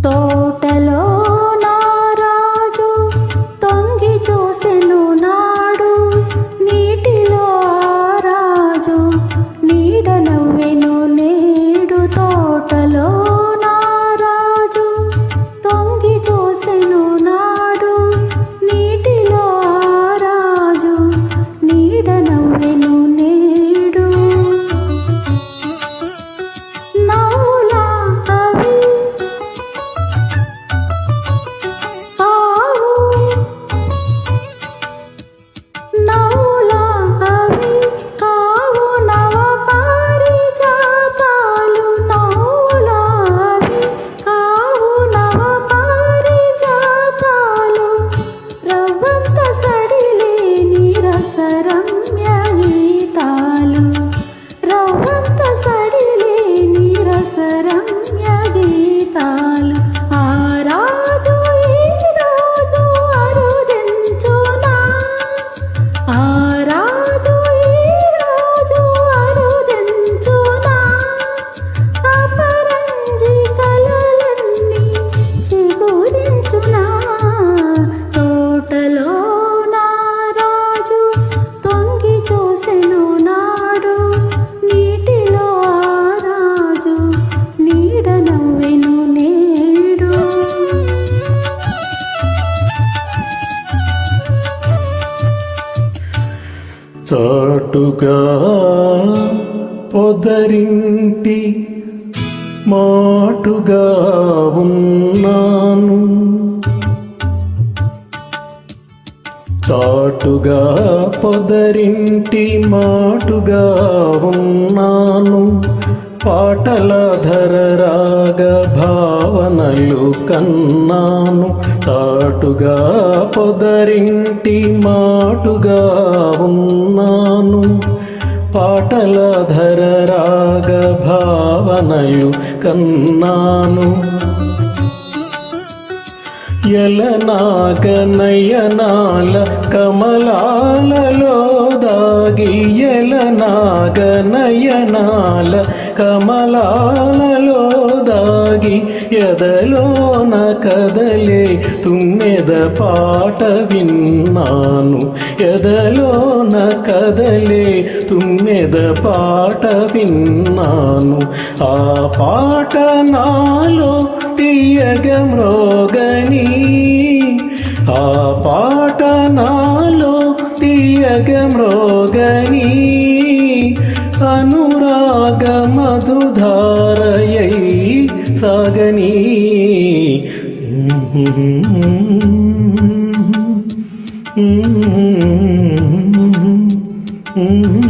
తోటలో నారాజు తొంగి చూసెను నాడు, నీటిలో రాజు నీడ నవ్వెను నేడు. తోటలో నారాజు తొంగి చూసెను నాడు, నీటిలో రాజు నీడ నవ్వెను నేడు. నవ్వులా అవి ఆవు, నవ్వులా అవి కావు నవ పారిజాతాలు. నవ్వులా అవి కావు నవ పారిజాతాలు. రవ్వంత సడిలేని రసరమ్య గీతాలు. రవ్వంత సడిలేని రసరమ్య గీతాలు. ఆ రాజు ఈ రోజు అరుదించునా, ఆ రాజు ఈ రోజు అరుదించునా. అపరంజి కలలన్నీ చిగురించునా. తోటలో నారాజు తొంగి చూసెను నాడు, నీటిలో రాజు నీడ నవ్వెను నేడు. చాటుగా పొదరింటి మాటుగా ఉన్నాను, చాటుగా పొదరింటి మాటుగా ఉన్నాను. పాటల ధరరాగ భావనలు కన్నాను. చాటుగా పొదరింటి మాటుగా ఉన్నాను. పాటల ధరరాగ భావనలు కన్నాను. ఎలనాగ నయనాల కమలాలలో దాగి, ఎలనాగ నయనాల కమలాలలో దాగి, ఎదలోన కదలే తుమ్మెద పాట విన్నాను. ఎదలోన కదలే తుమ్మెద పాట విన్నాను. ఆ పాట నాలో తీయగ మ్రోగని, ఆ పాట నాలో తీయగ మ్రోగని. అనురాగ మధుధారయై సాగని. Mm-hmm.